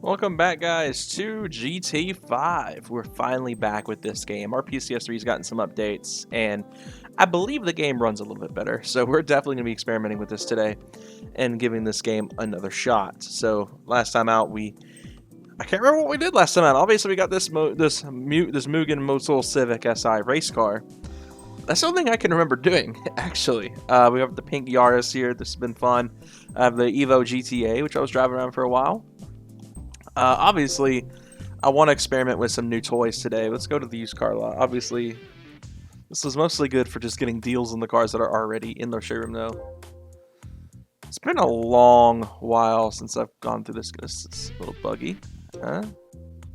Welcome back, guys, to GT5. We're finally back with this game. Our PCS3's gotten some updates, and I believe the game runs a little bit better. So we're definitely going to be experimenting with this today and giving this game another shot. So last time out, I can't remember what we did last time out. Obviously, we got this Mugen Motul Civic SI race car. That's the only thing I can remember doing, actually. We have the pink Yaris here. This has been fun. I have the Evo GTA, which I was driving around for a while. Obviously, I want to experiment with some new toys today. Let's go to the used car lot. Obviously, this is mostly good for just getting deals on the cars that are already in the showroom, though. It's been a long while since I've gone through this. This is a little buggy.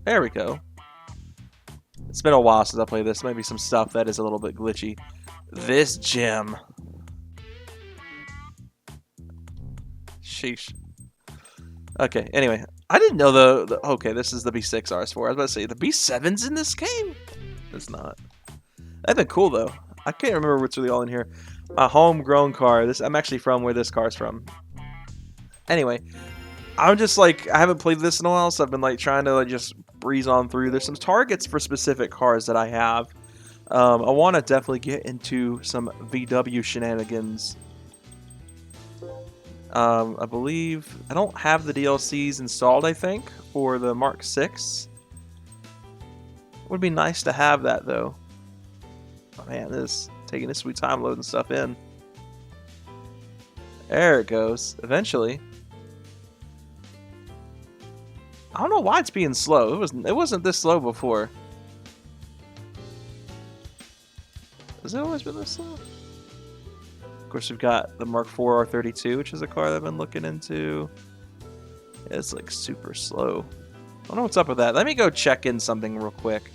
There we go. It's been a while since I played this. Maybe some stuff that is a little bit glitchy. This gem. Sheesh. Okay, anyway. I didn't know okay, this is the B6 RS4. I was about to say, the B7's in this game? It's not. That'd been cool, though. I can't remember what's really all in here. A homegrown car. I'm actually from where this car's from. Anyway, I'm just like, I haven't played this in a while, so I've been like trying to just breeze on through. There's some targets for specific cars that I have. I want to definitely get into some VW shenanigans. I believe I don't have the DLCs installed, I think, for the Mark 6. Would be nice to have that, though. Oh, man, this is taking a sweet time loading stuff in. There it goes. Eventually. I don't know why it's being slow. It wasn't this slow before. Has it always been this slow? Of course, we've got the Mark IV R32, which is a car that I've been looking into. It's like super slow. I don't know what's up with that. Let me go check in something real quick.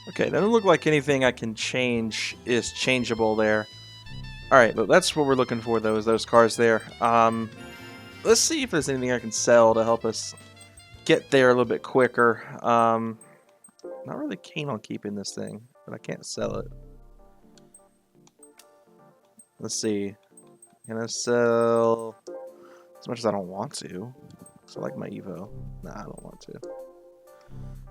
Okay, doesn't look like anything I can change is changeable there. Alright, but that's what we're looking for, though, is those cars there. Let's see if there's anything I can sell to help us get there a little bit quicker. Not really keen on keeping this thing, but I can't sell it. Let's see. Can I sell as much as I don't want to? So I like my Evo. Nah, I don't want to.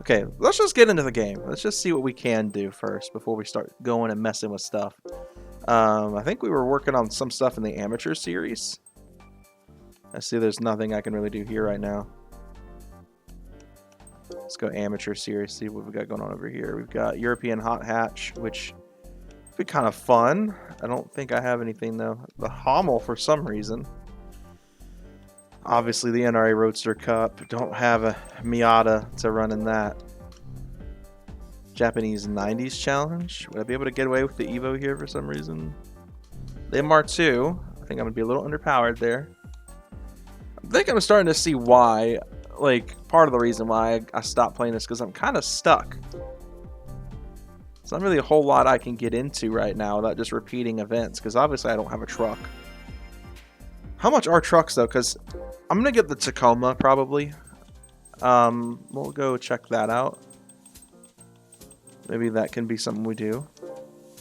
Okay, let's just get into the game. Let's just see what we can do first before we start going and messing with stuff. I think we were working on some stuff in the amateur series. I see there's nothing I can really do here right now. Let's go amateur series, see what we've got going on over here. We've got European Hot Hatch, which would be kind of fun. I don't think I have anything, though. The Hummel, for some reason. Obviously, the NRA Roadster Cup. Don't have a Miata to run in that. Japanese 90s Challenge. Would I be able to get away with the Evo here for some reason? The MR2. I think I'm going to be a little underpowered there. I think I'm starting to see why. Like, part of the reason why I stopped playing this, because I'm kind of stuck. It's not really a whole lot I can get into right now without just repeating events, because obviously I don't have a truck. How much are trucks, though? Because I'm going to get the Tacoma, probably. We'll go check that out. Maybe that can be something we do,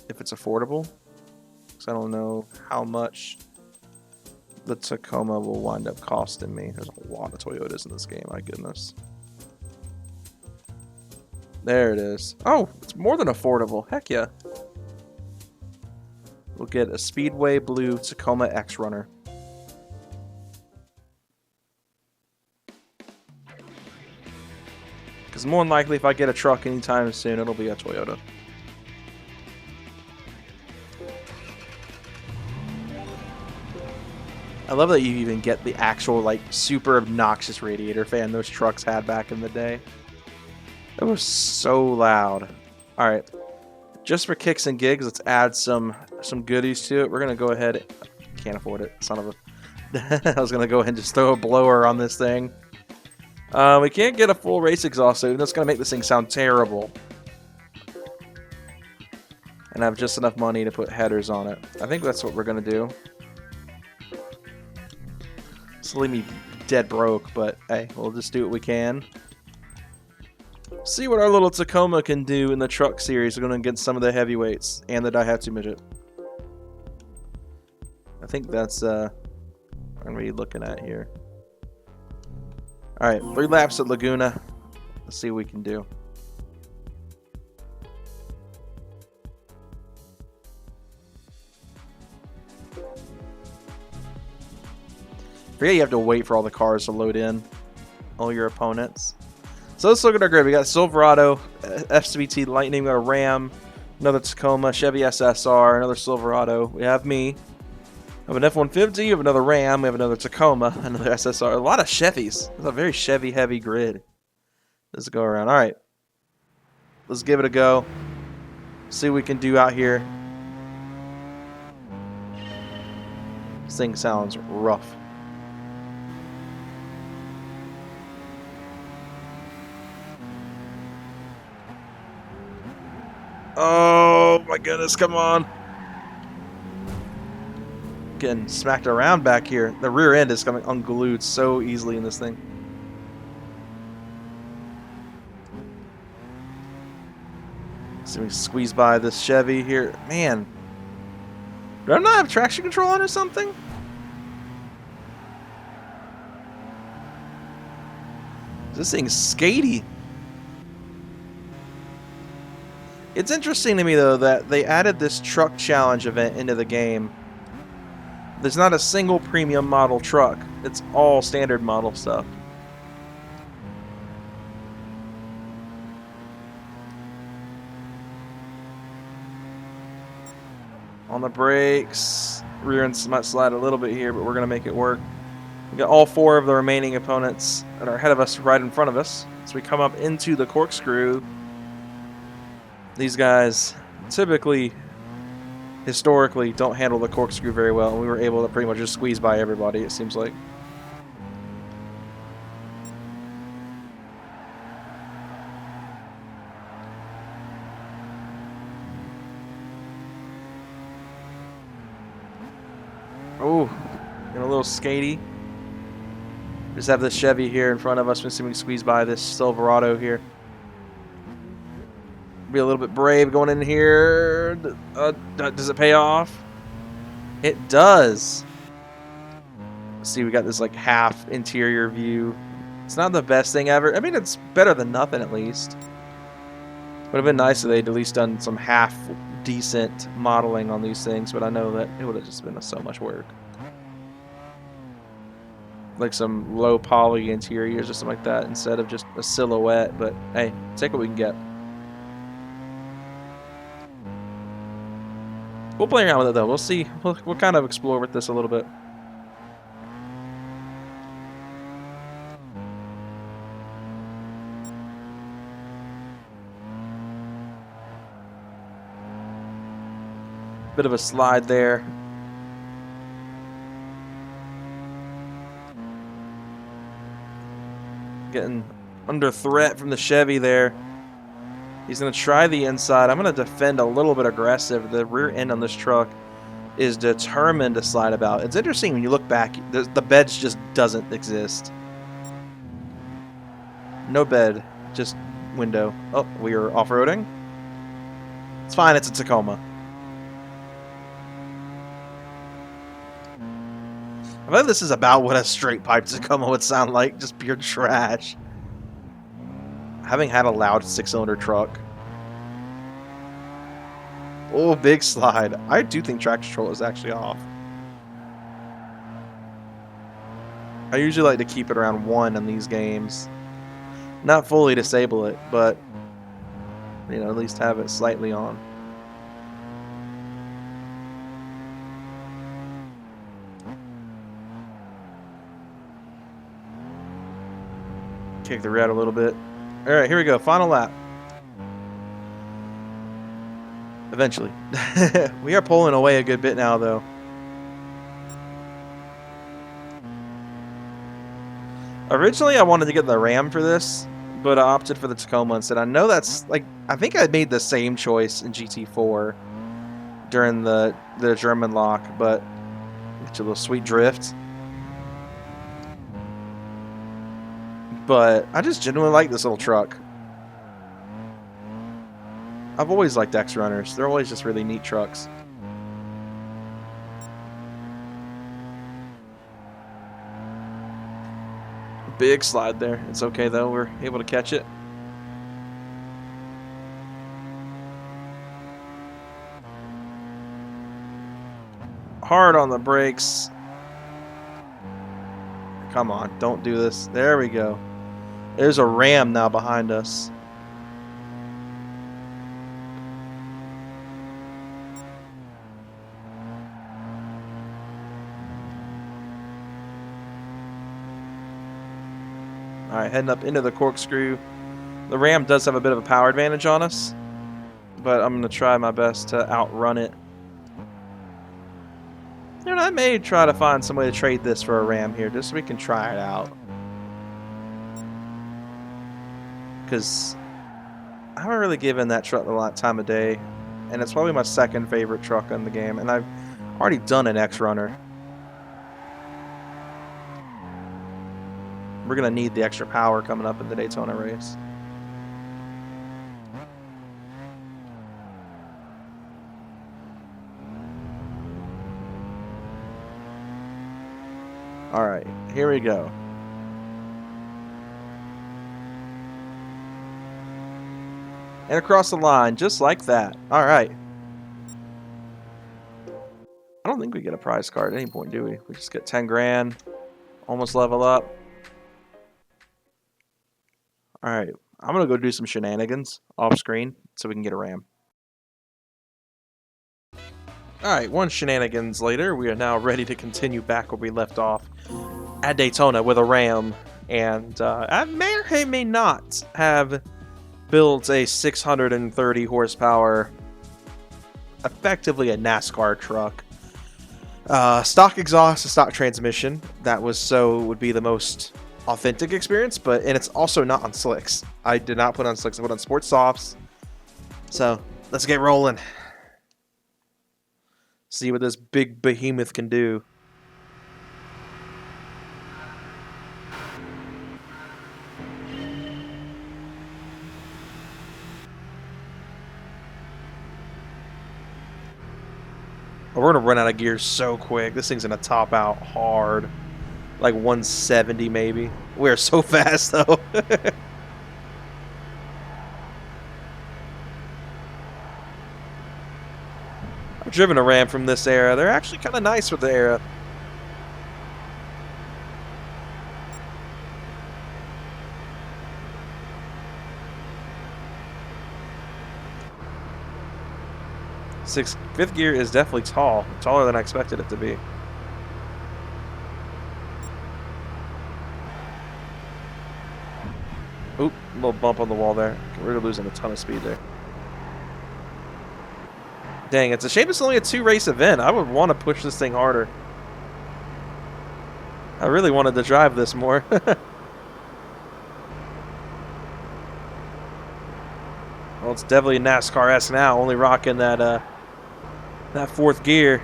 if it's affordable. Because I don't know how much the Tacoma will wind up costing me. There's a lot of Toyotas in this game, my goodness. There it is. Oh, it's more than affordable. Heck yeah. We'll get a Speedway Blue Tacoma X Runner. Because more than likely, if I get a truck anytime soon, it'll be a Toyota. I love that you even get the actual, like, super obnoxious radiator fan those trucks had back in the day. That was so loud. Alright. Just for kicks and gigs, let's add some goodies to it. We're going to go ahead. Can't afford it. Son of a... I was going to go ahead and just throw a blower on this thing. We can't get a full race exhaust, so that's going to make this thing sound terrible. And I have just enough money to put headers on it. I think that's what we're going to do. This will leave me dead broke, but hey, we'll just do what we can. See what our little Tacoma can do in the truck series. We're going to get some of the heavyweights and the Daihatsu Midget. I think that's what I'm gonna be looking at here. All right, 3 laps at Laguna. Let's see what we can do. You have to wait for all the cars to load in, all your opponents. So let's look at our grid. We got Silverado, FCBT Lightning, we got a Ram, another Tacoma, Chevy SSR, another Silverado. We have me. We have an F-150, we have another Ram, we have another Tacoma, another SSR. A lot of Chevys. It's a very Chevy-heavy grid. Let's go around. All right. Let's give it a go. See what we can do out here. This thing sounds rough. Oh my goodness, come on. Getting smacked around back here. The rear end is coming unglued so easily in this thing. So we squeeze by this Chevy here. Man. Do I not have traction control on or something? This thing's skatey. It's interesting to me, though, that they added this truck challenge event into the game. There's not a single premium model truck. It's all standard model stuff. On the brakes. Rear end might slide a little bit here, but we're going to make it work. We got all 4 of the remaining opponents that are ahead of us right in front of us. So we come up into the corkscrew. These guys typically, historically, don't handle the corkscrew very well, and we were able to pretty much just squeeze by everybody, it seems like. Oh, getting a little skatey. Just have this Chevy here in front of us. Let's see if we can squeeze by this Silverado here. Be a little bit brave going in here. Does it pay off? It does. See, we got this like half interior view. It's not the best thing ever. I mean, it's better than nothing at least. Would have been nice if they'd at least done some half decent modeling on these things, but I know that it would have just been so much work. Like some low poly interiors or something like that instead of just a silhouette, but hey, take what we can get. We'll play around with it though. We'll see. We'll kind of explore with this a little bit. Bit of a slide there. Getting under threat from the Chevy there. He's going to try the inside. I'm going to defend a little bit aggressive. The rear end on this truck is determined to slide about. It's interesting when you look back, the bed just doesn't exist. No bed, just window. Oh, we are off-roading. It's fine, it's a Tacoma. I bet this is about what a straight pipe Tacoma would sound like, just pure trash. Having had a loud 6-cylinder truck. Oh, big slide. I do think traction control is actually off. I usually like to keep it around 1 in these games. Not fully disable it, but you know, at least have it slightly on. Kick the red a little bit. All right, here we go. Final lap. Eventually. We are pulling away a good bit now, though. Originally, I wanted to get the Ram for this, but I opted for the Tacoma instead. I know that's, like, I think I made the same choice in GT4 during the German lock, but get you a little sweet drift. But I just genuinely like this little truck. I've always liked X-Runners. They're always just really neat trucks. big slide there. It's okay though, we're able to catch it. Hard on the brakes. Come on, don't do this. There we go. There's a ram now behind us. Alright, heading up into the corkscrew. The ram does have a bit of a power advantage on us, but I'm going to try my best to outrun it. You know, I may try to find some way to trade this for a ram here, just so we can try it out. Because I haven't really given that truck a lot of time of day, and it's probably my second favorite truck in the game, and I've already done an X-Runner. We're going to need the extra power coming up in the Daytona race. Alright, here we go. And across the line, just like that. Alright. I don't think we get a prize card at any point, do we? We just get 10 grand. Almost level up. Alright, I'm going to go do some shenanigans off screen so we can get a ram. Alright, one shenanigans later, we are now ready to continue back where we left off at Daytona with a ram. And I may or may not have built a 630 horsepower, effectively a NASCAR truck. Stock exhaust, a stock transmission. That would be the most authentic experience, and it's also not on slicks. I did not put on slicks, I put on sports softs. So let's get rolling. See what this big behemoth can do. We're gonna run out of gears so quick. This thing's gonna top out hard. Like 170 maybe. We're so fast though. I've driven a Ram from this era. They're actually kind of nice with the era. Fifth gear is definitely tall. Taller than I expected it to be. Oop, a little bump on the wall there. We're losing a ton of speed there. Dang, it's a shame it's only a 2-race event. I would want to push this thing harder. I really wanted to drive this more. Well, it's definitely NASCAR-esque now, only rocking that that fourth gear.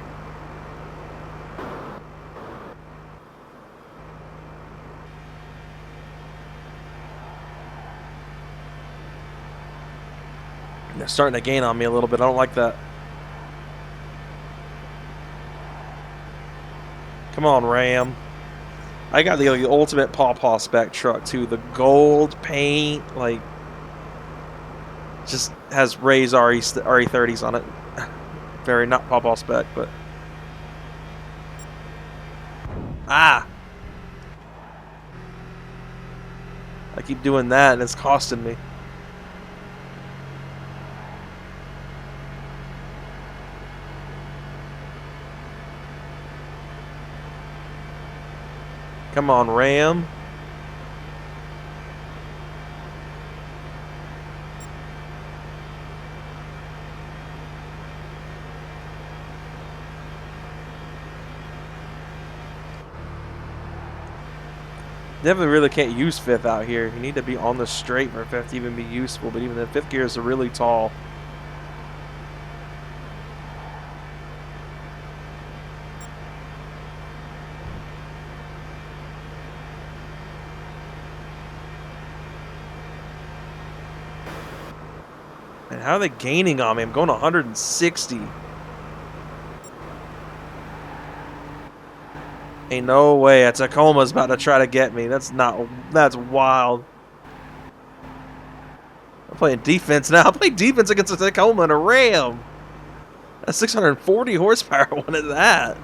They're starting to gain on me a little bit. I don't like that. Come on, Ram. I got the ultimate pawpaw spec truck too. The gold paint, like, just has Ray's RE30s on it. Very not pawpaw spec, but I keep doing that and it's costing me. Come on, Ram. Definitely really can't use fifth out here. You need to be on the straight for fifth to even be useful, but even the fifth gear is really tall. And how are they gaining on me? I'm going 160. Ain't no way a Tacoma's about to try to get me. That's wild. I'm playing defense now. I'm playing defense against a Tacoma and a Ram. That's 640 horsepower. What is that?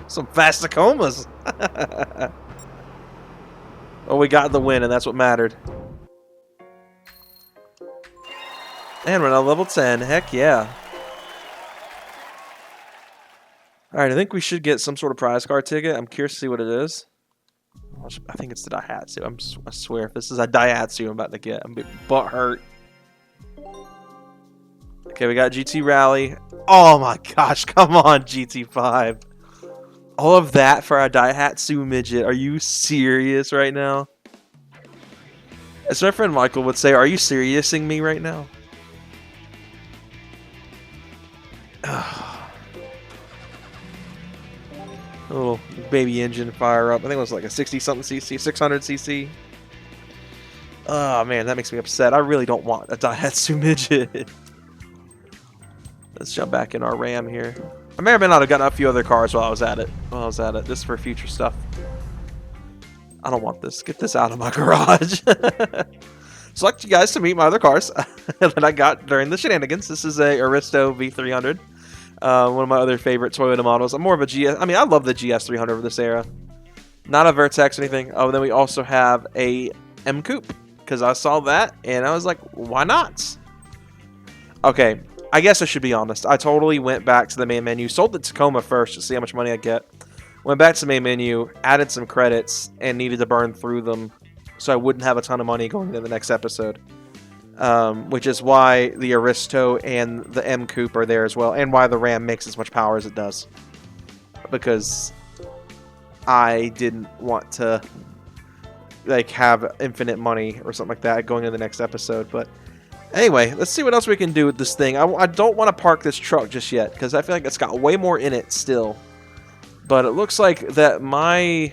Some fast Tacomas. Oh, we got the win, and that's what mattered. And we're now level 10. Heck yeah. Alright, I think we should get some sort of prize card ticket. I'm curious to see what it is. I think it's the Daihatsu. I swear, if this is a Daihatsu I'm about to get, I'm butt hurt. Okay, we got GT Rally. Oh my gosh, come on, GT5. All of that for a Daihatsu midget. Are you serious right now? As my friend Michael would say, are you seriousing me right now? A little baby engine fire up. I think it was like a 60-something cc, 600 cc. Oh man, that makes me upset. I really don't want a Daihatsu midget. Let's jump back in our Ram here. I may or may not have gotten a few other cars while I was at it. Just for future stuff. I don't want this. Get this out of my garage. So I'd like you guys to meet my other cars that I got during the shenanigans. This is a Aristo V300. One of my other favorite Toyota models. I'm more of a GS. I mean, I love the GS300 of this era. Not a Vertex or anything. Oh, then we also have a M Coupe because I saw that and I was like, why not? Okay, I guess I should be honest. I totally went back to the main menu, sold the Tacoma first to see how much money I get. Went back to the main menu, added some credits, and needed to burn through them so I wouldn't have a ton of money going into the next episode. Which is why the Aristo and the M Coupe are there as well, and why the Ram makes as much power as it does. Because I didn't want to like have infinite money or something like that going into the next episode. But anyway, let's see what else we can do with this thing. I don't want to park this truck just yet because I feel like it's got way more in it still. But it looks like that my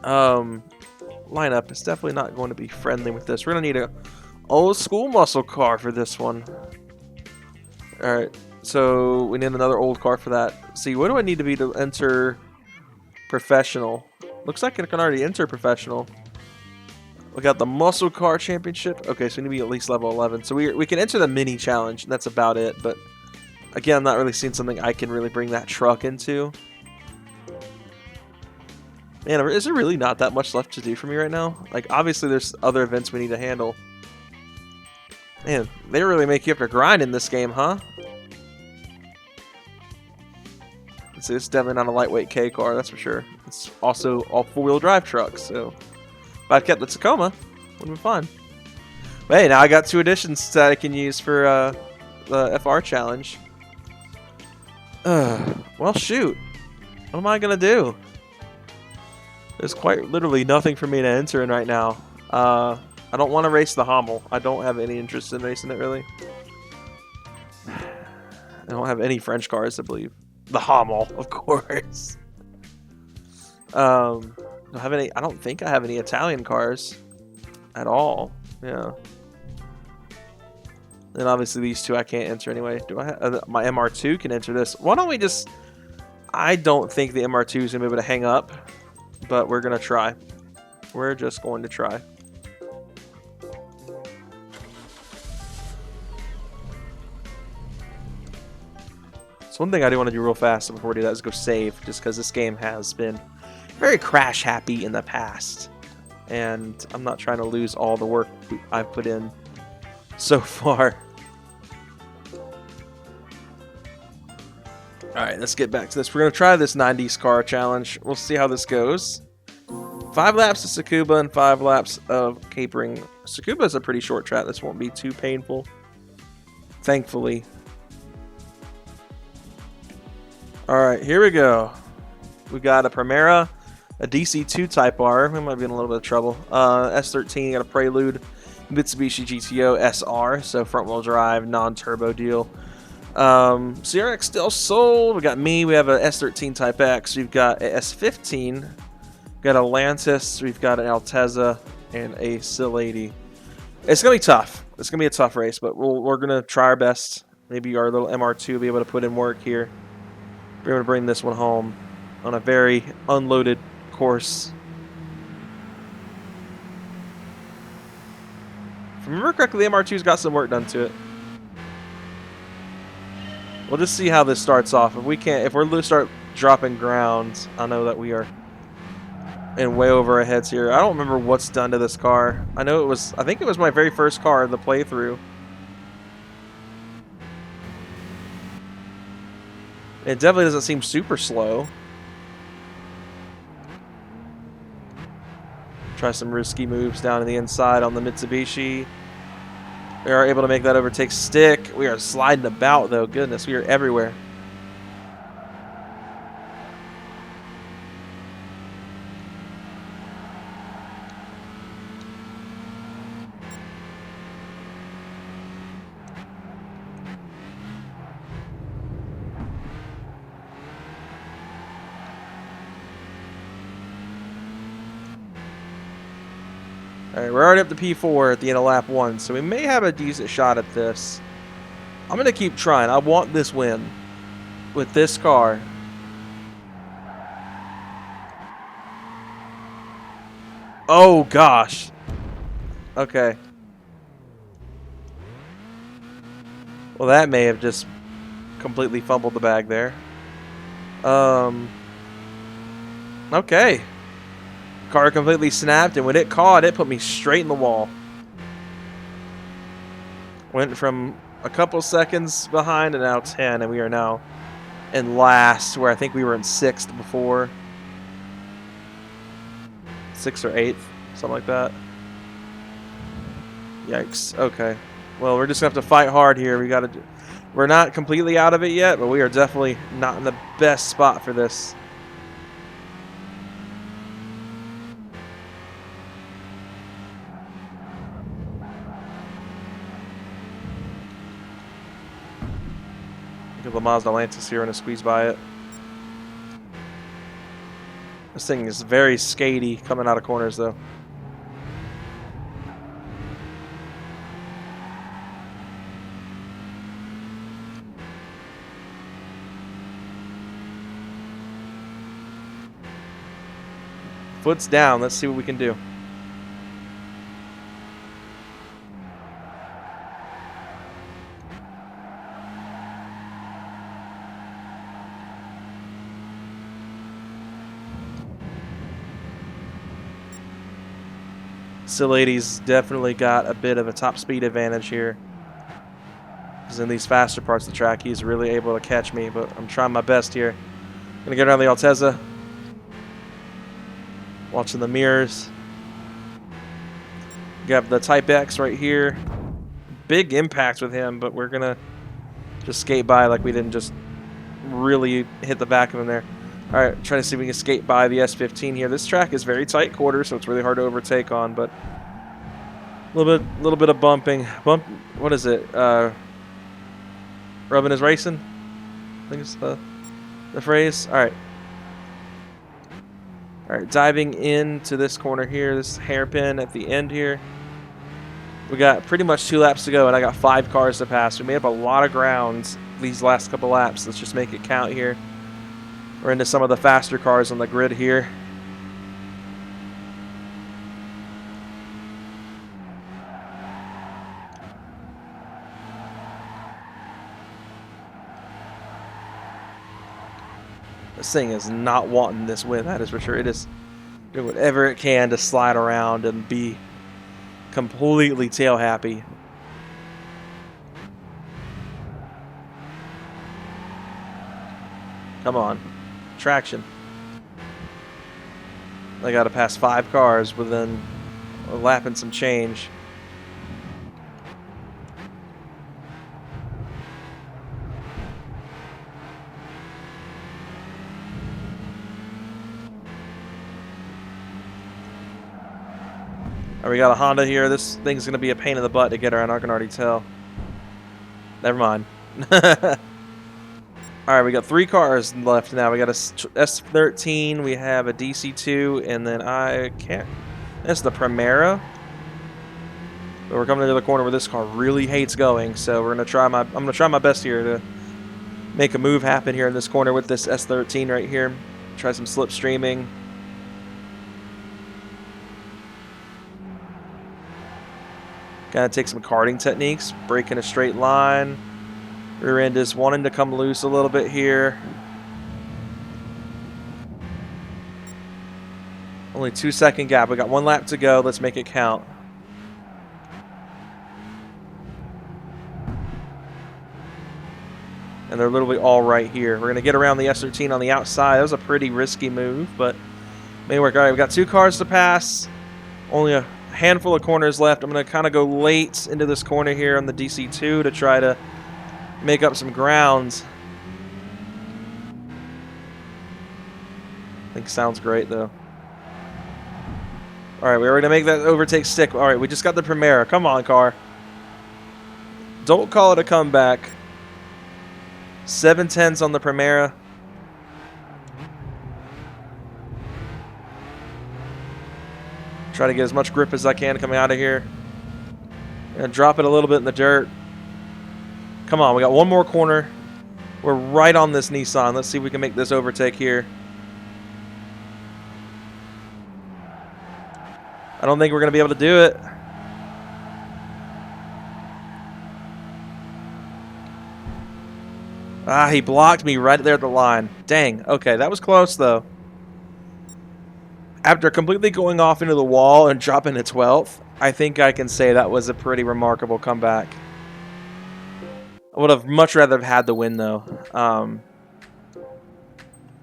lineup is definitely not going to be friendly with this. We're going to need a old school muscle car for this one. Alright, so we need another old car for that. See, what do I need to be to enter professional? Looks like I can already enter professional. We got the muscle car championship. Okay, so we need to be at least level 11. So we can enter the mini challenge, and that's about it. But again, I'm not really seeing something I can really bring that truck into. Man, is there really not that much left to do for me right now? Like, obviously there's other events we need to handle. Man, they really make you have to grind in this game, huh? So it's definitely not a lightweight K car, that's for sure. It's also all four-wheel drive trucks, so if I'd kept the Tacoma, would have been fun. But hey, now I got 2 additions that I can use for the FR challenge. Well, shoot. What am I gonna do? There's quite literally nothing for me to enter in right now. I don't want to race the Hummel. I don't have any interest in racing it, really. I don't have any French cars, I believe. The Hummel, of course. I don't think I have any Italian cars at all. Yeah. And obviously these 2 I can't enter anyway. Do I have my MR2 can enter this? Why don't we just... I don't think the MR2 is going to be able to hang up. But we're going to try. We're just going to try. So one thing I do want to do real fast before we do that is go save. Just because this game has been very crash happy in the past. And I'm not trying to lose all the work I've put in so far. Alright, let's get back to this. We're going to try this 90s car challenge. We'll see how this goes. 5 laps of Tsukuba and 5 laps of capering. Tsukuba is a pretty short track. This won't be too painful. Thankfully. Alright, here we go. We got a Primera, a DC2 Type R. We might be in a little bit of trouble. S13, got a Prelude, Mitsubishi GTO SR, so front-wheel drive, non-turbo deal. CRX still sold. We got me. We have a S13 Type X. We've got a S15. We've got a Lantis. We've got an Altezza and a Sil 80. It's gonna be tough. It's gonna be a tough race, but we're gonna try our best. Maybe our little MR2 will be able to put in work here. Be able to bring this one home on a very unloaded course. If I remember correctly, the MR2's got some work done to it. We'll just see how this starts off. If we're to start dropping ground, I know that we are in way over our heads here. I don't remember what's done to this car. I think it was my very first car in the playthrough. It definitely doesn't seem super slow. Try some risky moves down to the inside on the Mitsubishi. We are able to make that overtake stick. We are sliding about, though. Goodness, we are everywhere. Alright, we're already up to P4 at the end of lap 1, so we may have a decent shot at this. I'm going to keep trying. I want this win with this car. Oh, gosh. Okay. Well, that may have just completely fumbled the bag there. Okay. Car completely snapped, and when it caught, it put me straight in the wall. Went from a couple seconds behind to now 10, and we are now in last, where I think we were in 6th before. 6th or 8th, something like that. Yikes. Okay. Well, we're just gonna have to fight hard here. We're not completely out of it yet, but we are definitely not in the best spot for this. The Mazda Lantis here and a squeeze by it. This thing is very skatey coming out of corners, though. Foot's down. Let's see what we can do. Lady's definitely got a bit of a top speed advantage here. Because in these faster parts of the track, he's really able to catch me, but I'm trying my best here. Gonna get around the Altezza. Watching the mirrors. You have the Type X right here. Big impact with him, but we're gonna just skate by like we didn't just really hit the back of him there. Alright, trying to see if we can skate by the S15 here. This track is very tight quarters, so it's really hard to overtake on, but a little bit of bumping. What is it? Rubbing is racing? I think it's the phrase. Alright. Alright, diving into this corner here, this hairpin at the end here. We got pretty much 2 laps to go, and I got 5 cars to pass. We made up a lot of ground these last couple laps. Let's just make it count here. We're into some of the faster cars on the grid here. This thing is not wanting this win, that is for sure. It is doing whatever it can to slide around and be completely tail happy. Come on. Traction. I got to pass 5 cars within a lap and some change. Right, we got a Honda here. This thing's going to be a pain in the butt to get around. I can already tell. Never mind. Alright, we got 3 cars left now. We got a S13, we have a DC2, and then I can't... That's the Primera. But we're coming into the corner where this car really hates going, so I'm gonna try my best here to make a move happen here in this corner with this S13 right here. Try some slipstreaming. Gotta take some karting techniques, brake in a straight line. Rear end is wanting to come loose a little bit here. Only 2-second gap. We got 1 lap to go. Let's make it count. And they're literally all right here. We're going to get around the S13 on the outside. That was a pretty risky move, but may work. All right, we've got 2 cars to pass. Only a handful of corners left. I'm going to kind of go late into this corner here on the DC2 to try to make up some ground. I think sounds great, though. All right, we're going to make that overtake stick. All right, we just got the Primera. Come on, car. Don't call it a comeback. 7/10s on the Primera. Try to get as much grip as I can coming out of here. And drop it a little bit in the dirt. Come on, we got 1 more corner. We're right on this Nissan. Let's see if we can make this overtake here. I don't think we're going to be able to do it. Ah, he blocked me right there at the line. Dang. Okay, that was close, though. After completely going off into the wall and dropping to 12th, I think I can say that was a pretty remarkable comeback. I would have much rather have had the win, though.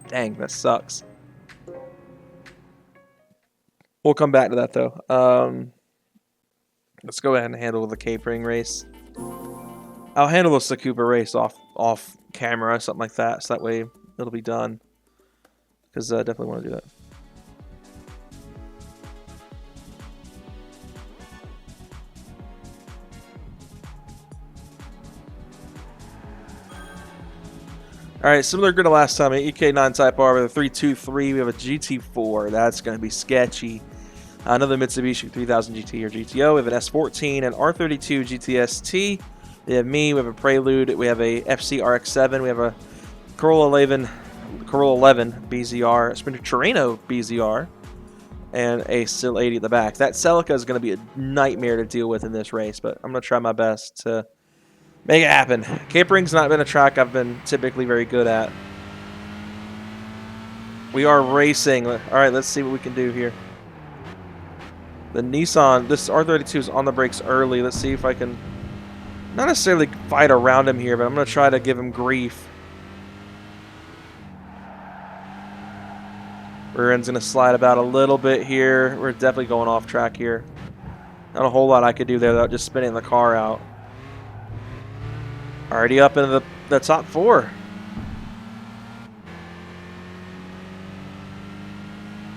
Dang, that sucks. We'll come back to that, though. Let's go ahead and handle the capering race. I'll handle the Tsukuba race off camera, something like that, so that way it'll be done. Because I definitely want to do that. Alright, similar grid to last time, an EK9 Type R with a 323. We have a GT4. That's going to be sketchy. Another Mitsubishi 3000 GT or GTO. We have an S14 and R32 GTST. We have me. We have a Prelude. We have a FC RX7. We have a Corolla 11 BZR, a Sprinter Torino BZR, and a Sil 80 at the back. That Celica is going to be a nightmare to deal with in this race, but I'm going to try my best to make it happen. Capering's not been a track I've been typically very good at. We are racing. All right, let's see what we can do here. The Nissan, this R32 is on the brakes early. Let's see if I can not necessarily fight around him here, but I'm going to try to give him grief. Rear end's going to slide about a little bit here. We're definitely going off track here. Not a whole lot I could do there without just spinning the car out. Already up into the top 4.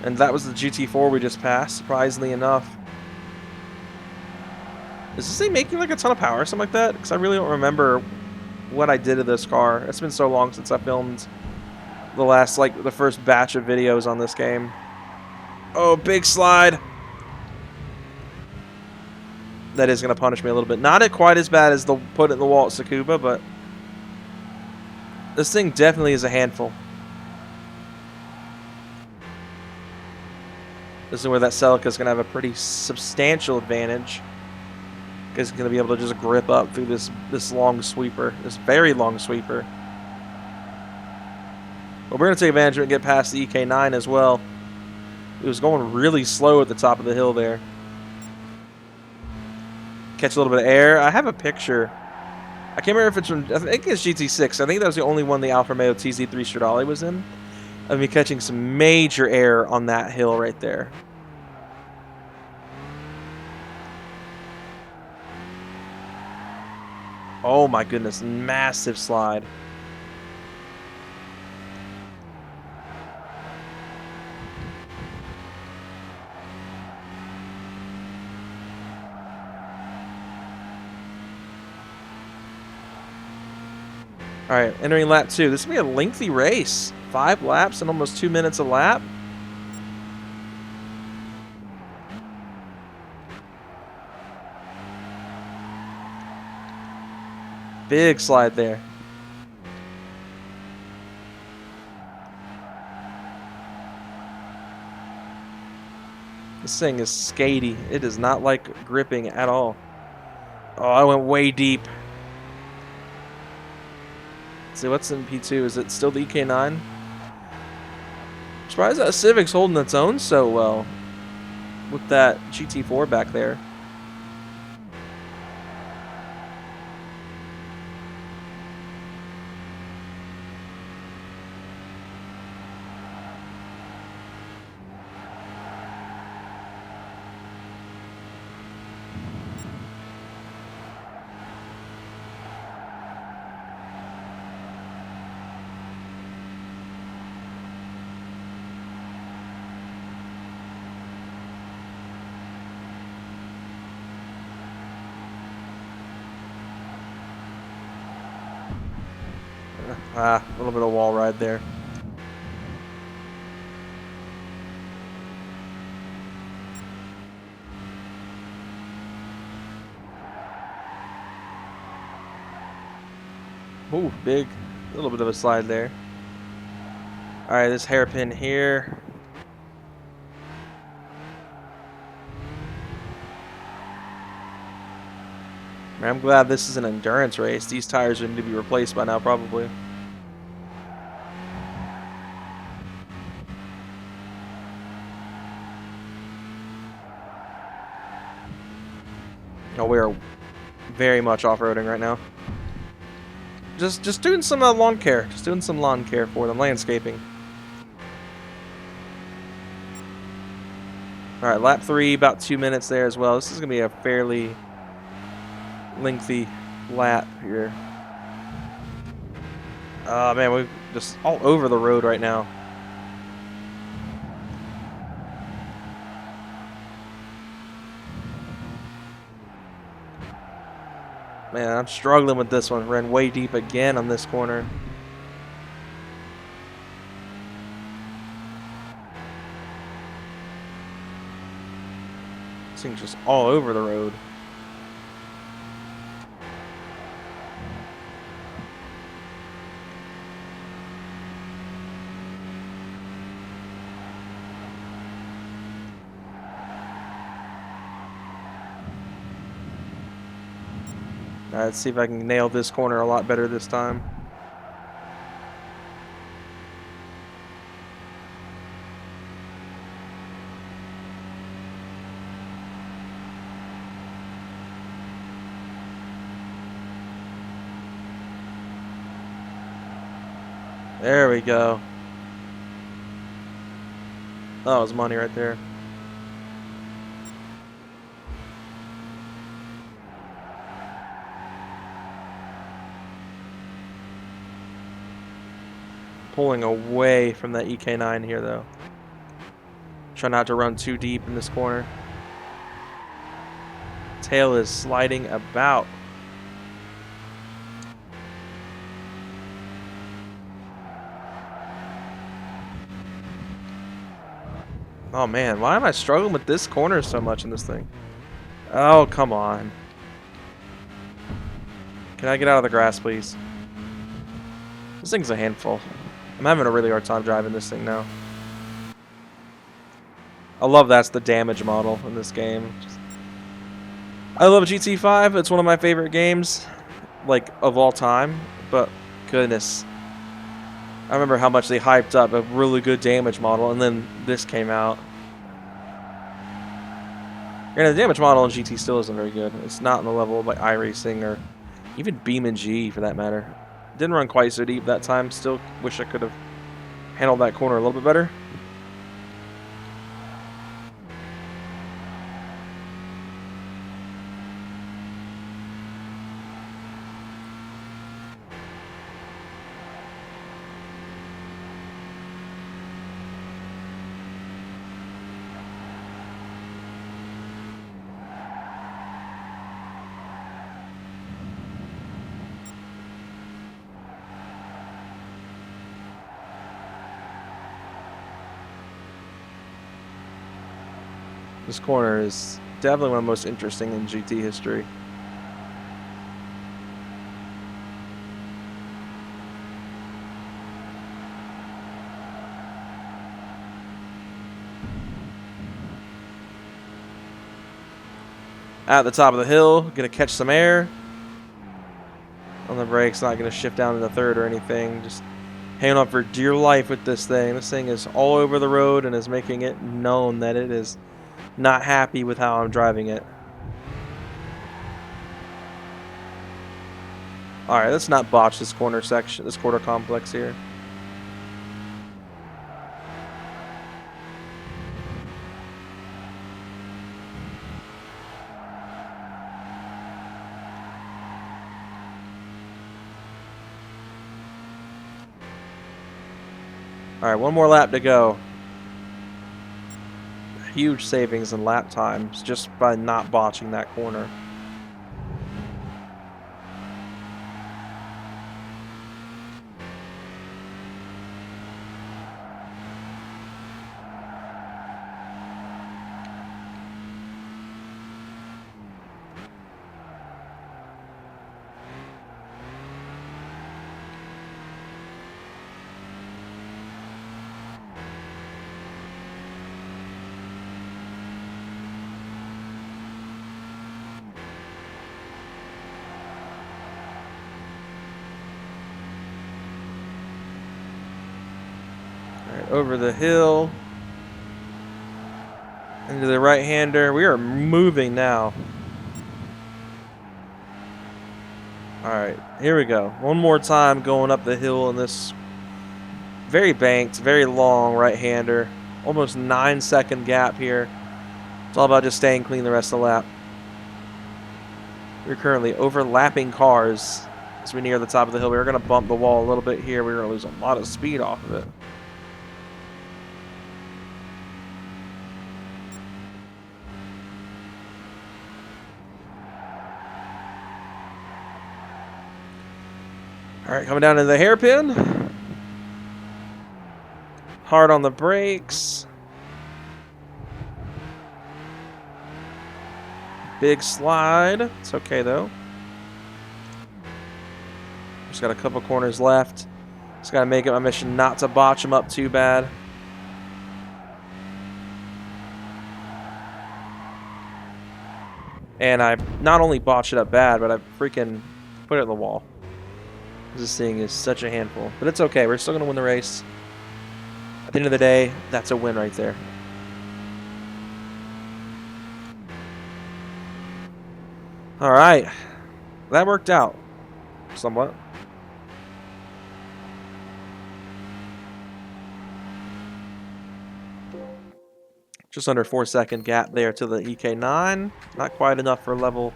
And that was the GT4 we just passed, surprisingly enough. Is this thing making like a ton of power or something like that? Because I really don't remember what I did to this car. It's been so long since I filmed the first batch of videos on this game. Oh, big slide. That is going to punish me a little bit. Not quite as bad as the put it in the wall at Tsukuba, but this thing definitely is a handful. This is where that Celica is going to have a pretty substantial advantage. Because it's going to be able to just grip up through this long sweeper, this very long sweeper. But we're going to take advantage of it and get past the EK9 as well. It was going really slow at the top of the hill there. Catch a little bit of air. I have a picture. I can't remember if it's from, I think it's GT6. I think that was the only one the Alfa Romeo TZ3 Stradale was in. Of me catching some major air on that hill right there. Oh my goodness, massive slide. All right, entering lap 2. This is going to be a lengthy race. 5 laps and almost 2 minutes a lap. Big slide there. This thing is skatey. It does not like gripping at all. Oh, I went way deep. Let's see, what's in P2? Is it still the EK9? Surprised that Civic's holding its own so well with that GT4 back there. A little bit of wall ride there. Ooh, big. A little bit of a slide there. Alright, this hairpin here. Man, I'm glad this is an endurance race. These tires need to be replaced by now, probably. Oh, we are very much off-roading right now. Just doing some lawn care. Just doing some lawn care for them. Landscaping. Alright, lap 3, about 2 minutes there as well. This is going to be a fairly lengthy lap here. Oh, man, we're just all over the road right now. Man, I'm struggling with this one. Ran way deep again on this corner. This thing's just all over the road. Alright, let's see if I can nail this corner a lot better this time. There we go. That was money right there. Pulling away from that EK9 here, though. Try not to run too deep in this corner. Tail is sliding about. Oh man, why am I struggling with this corner so much in this thing? Oh, come on. Can I get out of the grass, please? This thing's a handful. I'm having a really hard time driving this thing now. I love that's the damage model in this game. I love GT5. It's one of my favorite games, like, of all time. But, goodness. I remember how much they hyped up a really good damage model, and then this came out. And the damage model in GT still isn't very good. It's not on the level of like iRacing or even Beam and G for that matter. Didn't run quite so deep that time. Still wish I could have handled that corner a little bit better. This corner is definitely one of the most interesting in GT history. At the top of the hill, gonna catch some air. On the brakes, not gonna shift down to the third or anything. Just hanging on for dear life with this thing. This thing is all over the road and is making it known that it is not happy with how I'm driving it. Alright, let's not botch this corner section, this quarter complex here. Alright, one more lap to go. Huge savings in lap times just by not botching that corner. Over the hill into the right-hander. We are moving now. Alright, here we go. One more time going up the hill in this very banked, very long right-hander. Almost 9-second gap here. It's all about just staying clean the rest of the lap. We're currently overlapping cars as we near the top of the hill. We're going to bump the wall a little bit here. We're going to lose a lot of speed off of it. Alright, coming down to the hairpin. Hard on the brakes. Big slide. It's okay though. Just got a couple corners left. Just got to make it my mission not to botch them up too bad. And I not only botched it up bad, but I freaking put it in the wall. This thing is such a handful. But it's okay. We're still going to win the race. At the end of the day, that's a win right there. Alright. That worked out. Somewhat. Just under 4-second gap there to the EK9. Not quite enough for level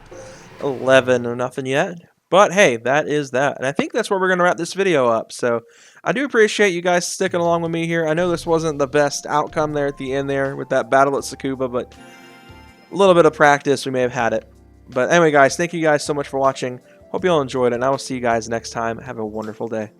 11 or nothing yet. But hey, that is that. And I think that's where we're going to wrap this video up. So I do appreciate you guys sticking along with me here. I know this wasn't the best outcome there at the end there with that battle at Tsukuba, but a little bit of practice, we may have had it. But anyway, guys, thank you guys so much for watching. Hope you all enjoyed it, and I will see you guys next time. Have a wonderful day.